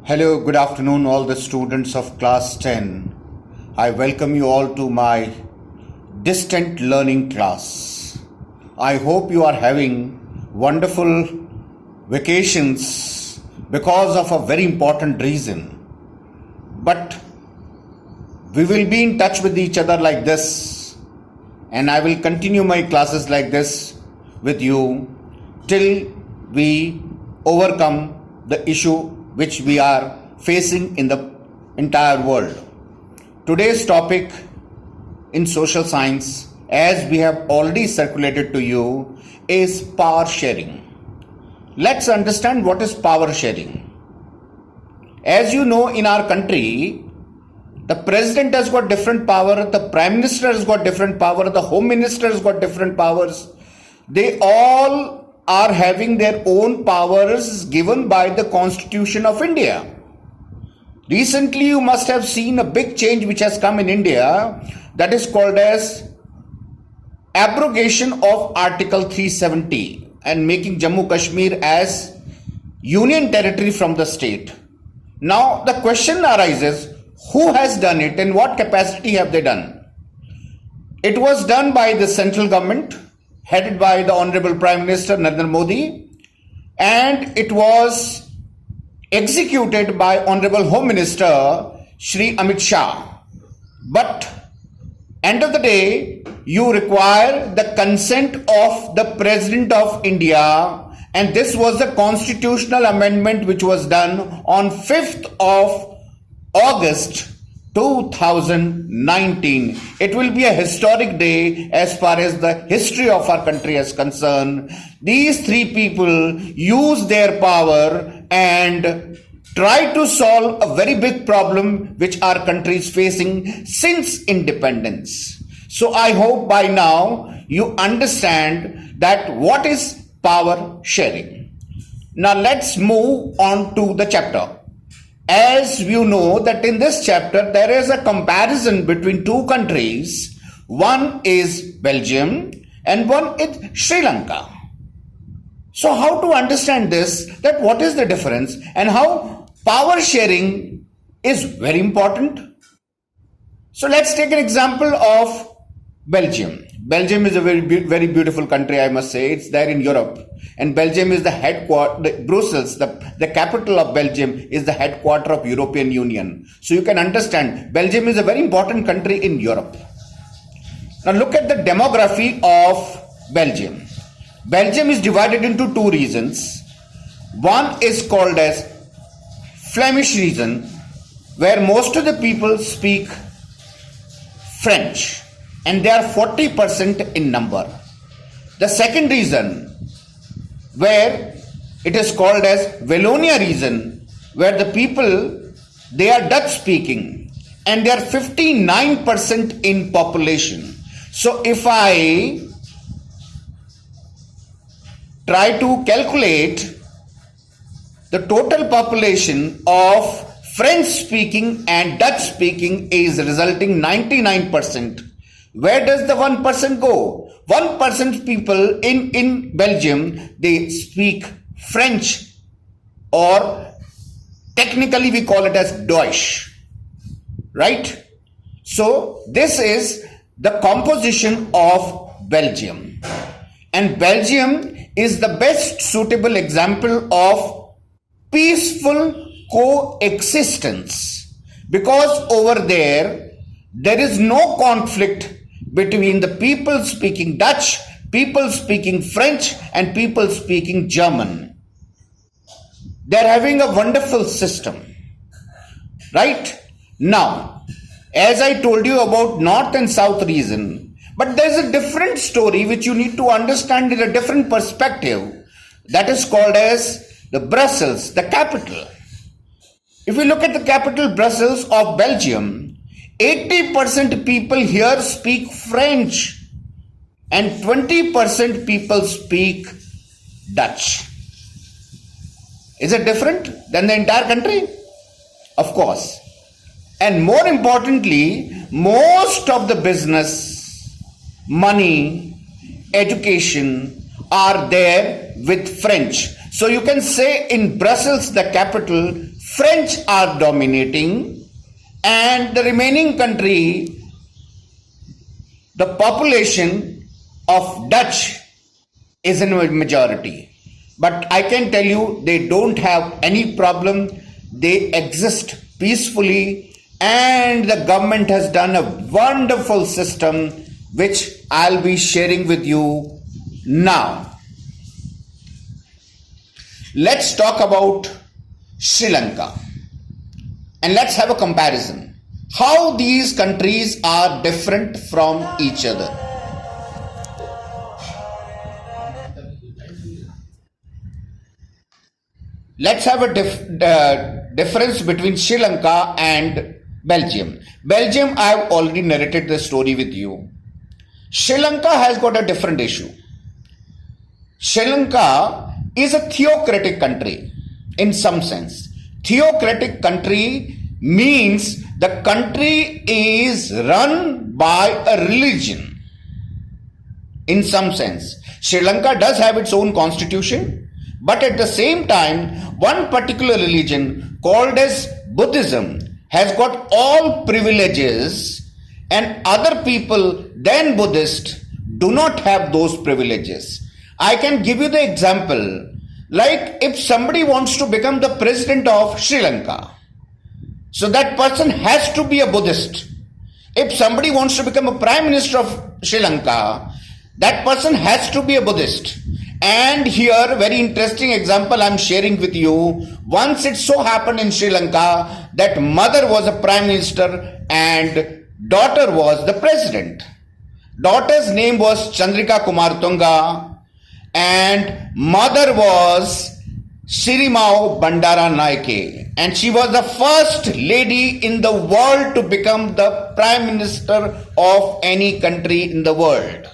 Hello, good afternoon, all the students of class 10. I welcome you all to my distant learning class. I hope you are having wonderful vacations because of a very important reason. But we will be in touch with each other like this, and I will continue my classes like this with you till we overcome the issue which we are facing in the entire world. Today's topic in social science, as we have already circulated to you, is power sharing. Let's understand what is power sharing. As you know, in our country, the president has got different power, the prime minister has got different power, the home minister has got different powers. They all are having their own powers given by the Constitution of India. Recently, you must have seen a big change which has come in India, that is called as abrogation of Article 370 and making Jammu Kashmir as union territory from the state. Now, the question arises, who has done it and what capacity have they done? It was done by the central government, headed by the Honorable Prime Minister Narendra Modi, and it was executed by Honorable Home Minister Shri Amit Shah. But end of the day, you require the consent of the President of India, and this was the constitutional amendment which was done on 5th of August 2019. It will be a historic day as far as the history of our country is concerned. These three people use their power and try to solve a very big problem which our country is facing since independence. So I hope by now you understand that what is power sharing. Now let's move on to the chapter. As you know that in this chapter there is a comparison between two countries. One is Belgium and one is Sri Lanka. So how to understand this, that what is the difference and how power sharing is very important. So let's take an example of Belgium. Belgium is a very beautiful country, I must say. It's there in Europe. And Belgium is the headquarter, Brussels, the capital of Belgium is the headquarter of European Union. So you can understand, Belgium is a very important country in Europe. Now look at the demography of Belgium. Belgium is divided into two regions. One is called as Flemish region, where most of the people speak French, and they are 40% in number. The second region, where it is called as Wallonia region, where the people, they are Dutch speaking, and they are 59% in population. So if I try to calculate the total population of French speaking and Dutch speaking is resulting 99%. Where does the 1% go? 1% people in Belgium, they speak French, or technically we call it as Deutsch, right? So this is the composition of Belgium. And Belgium is the best suitable example of peaceful coexistence, because over there is no conflict between the people speaking Dutch, people speaking French, and people speaking German. They're having a wonderful system, right? Now, as I told you about North and South region, but there's a different story which you need to understand in a different perspective. That is called as the Brussels, the capital. If we look at the capital Brussels of Belgium, 80% people here speak French and 20% people speak Dutch. Is it different than the entire country? Of course. And more importantly, most of the business, money, education are there with French. So you can say in Brussels, the capital, French are dominating, and the remaining country, the population of Dutch is in a majority. But I can tell you they don't have any problem. They exist peacefully, and the government has done a wonderful system which I'll be sharing with you now. Let's talk about Sri Lanka and let's have a comparison. How these countries are different from each other. Let's have a difference between Sri Lanka and Belgium. Belgium, I have already narrated the story with you. Sri Lanka has got a different issue. Sri Lanka is a theocratic country in some sense. Theocratic country means the country is run by a religion in some sense. Sri Lanka does have its own constitution, but at the same time, one particular religion called as Buddhism has got all privileges, and other people than Buddhists do not have those privileges. I can give you the example, like if somebody wants to become the president of Sri Lanka, so that person has to be a Buddhist. If somebody wants to become a prime minister of Sri Lanka, that person has to be a Buddhist. And here, very interesting example I'm sharing with you. Once it so happened in Sri Lanka that mother was a prime minister and daughter was the president. Daughter's name was Chandrika Kumartunga and mother was Sirimao Bandara Naike, and she was the first lady in the world to become the prime minister of any country in the world.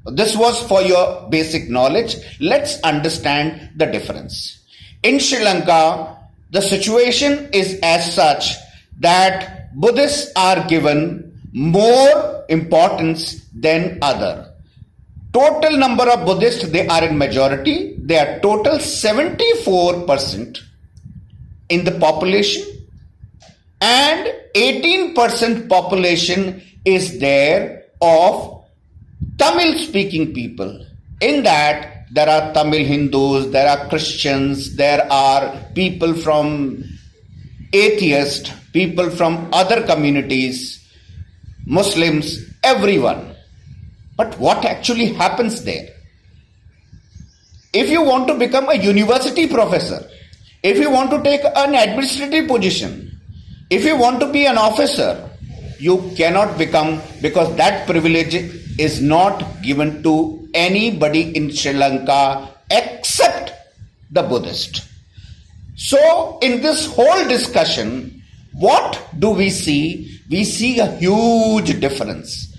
This was for your basic knowledge. Let's understand the difference. In Sri Lanka, the situation is as such that Buddhists are given more importance than other. Total number of Buddhists, they are in majority. They are total 74% in the population, and 18% population is there of Tamil speaking people. In that, there are Tamil Hindus, there are Christians, there are people from atheists, people from other communities, Muslims, everyone. But what actually happens there? If you want to become a university professor, if you want to take an administrative position, if you want to be an officer, you cannot become, because that privilege is not given to anybody in Sri Lanka except the Buddhist. So in this whole discussion, what do we see? We see a huge difference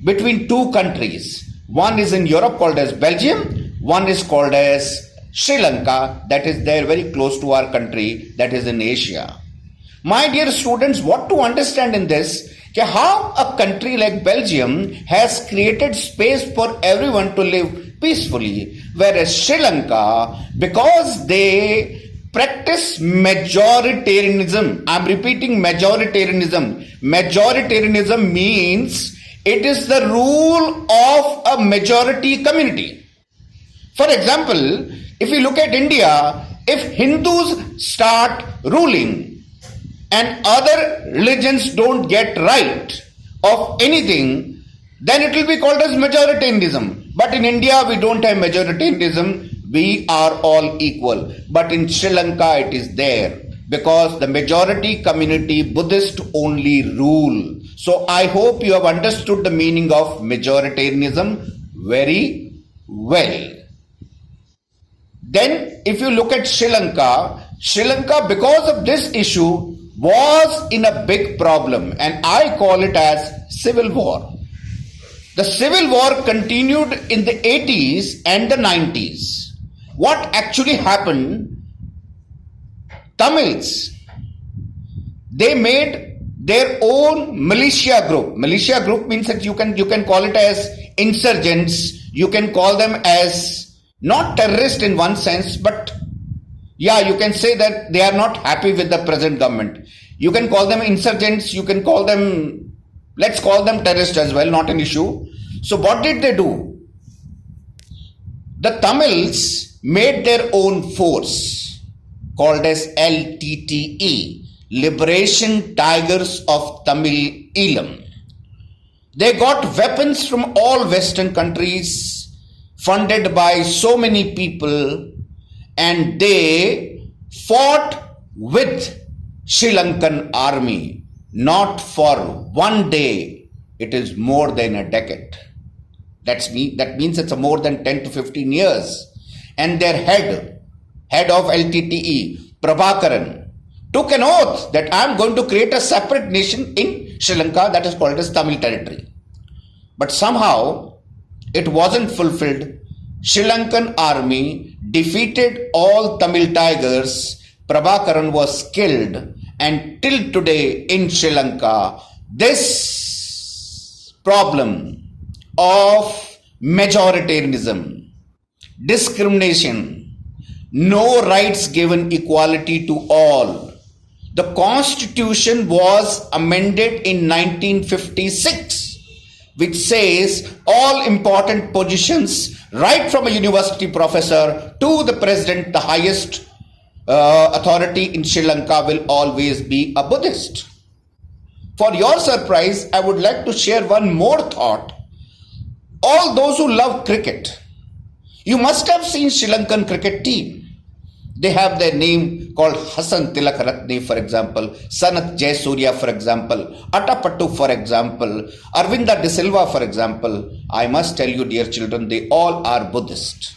between two countries. One is in Europe called as Belgium, one is called as Sri Lanka, that is there very close to our country, that is in Asia. My dear students, what to understand in this, how a country like Belgium has created space for everyone to live peacefully, whereas Sri Lanka, because they practice majoritarianism, I'm repeating majoritarianism. Majoritarianism means it is the rule of a majority community. For example, if you look at India, if Hindus start ruling and other religions don't get right of anything, then it will be called as majoritarianism. But in India, we don't have majoritarianism. We are all equal. But in Sri Lanka, it is there because the majority community, Buddhist only rule. So I hope you have understood the meaning of majoritarianism very well. Then if you look at Sri Lanka, because of this issue was in a big problem, and I call it as civil war. The civil war continued in the 80s and the 90s. What actually happened? Tamils, they made their own militia group. Militia group means that you can call it as insurgents, you can call them as not terrorists in one sense, but Yeah, you can say that they are not happy with the present government. You can call them insurgents, you can call them, let's call them terrorists as well, not an issue. So, what did they do? The Tamils made their own force called as LTTE, Liberation Tigers of Tamil Eelam. They got weapons from all Western countries, funded by so many people, and they fought with Sri Lankan army, not for one day, it is more than a decade. That means it's more than 10 to 15 years. And their head of LTTE, Prabhakaran, took an oath that I am going to create a separate nation in Sri Lanka that is called as Tamil territory. But somehow it wasn't fulfilled. Sri Lankan army defeated all Tamil tigers. Prabhakaran was killed, and till today in Sri Lanka, this problem of majoritarianism, discrimination, no rights given, equality to all. The constitution was amended in 1956, which says all important positions, right from a university professor to the president, the highest authority in Sri Lanka, will always be a Buddhist. For your surprise, I would like to share one more thought. All those who love cricket, you must have seen Sri Lankan cricket team. They have their name called Hassan Tilakaratne, for example, Sanath Jayasuriya, for example, Atapattu, for example, Arvinda De Silva, for example. I must tell you, dear children, they all are Buddhist.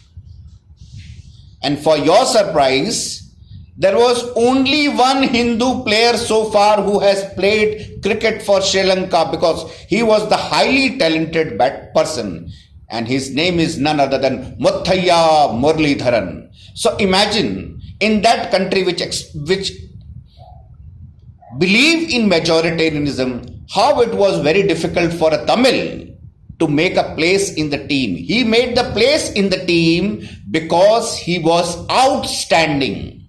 And for your surprise, there was only one Hindu player so far who has played cricket for Sri Lanka, because he was the highly talented person, and his name is none other than Muthaiya Muralidharan. So imagine, in that country which believe in majoritarianism, how it was very difficult for a Tamil to make a place in the team. He made the place in the team because he was outstanding.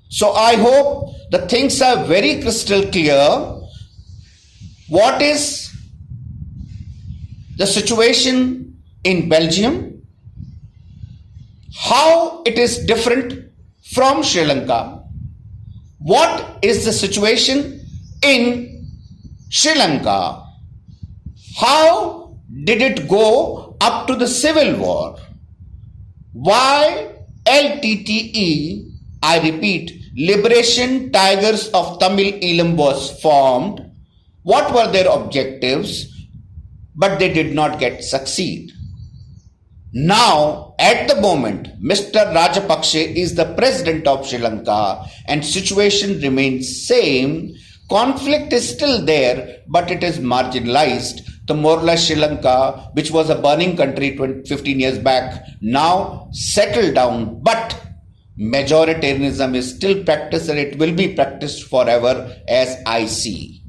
So I hope the things are very crystal clear. What is the situation in Belgium? How it is different from Sri Lanka? What is the situation in Sri Lanka? How did it go up to the civil war? Why LTTE, I repeat, Liberation Tigers of Tamil Eelam, was formed? What were their objectives? But they did not succeed. Now, at the moment, Mr. Rajapaksa is the president of Sri Lanka, and situation remains same. Conflict is still there, but it is marginalized. The more or less Sri Lanka, which was a burning country 15 years back, now settled down, but majoritarianism is still practiced, and it will be practiced forever, as I see.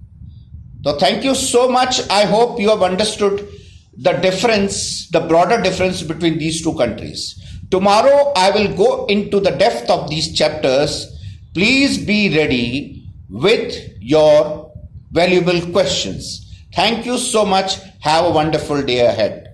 So thank you so much. I hope you have understood the difference, the broader difference between these two countries. Tomorrow I will go into the depth of these chapters. Please be ready with your valuable questions. Thank you so much. Have a wonderful day ahead.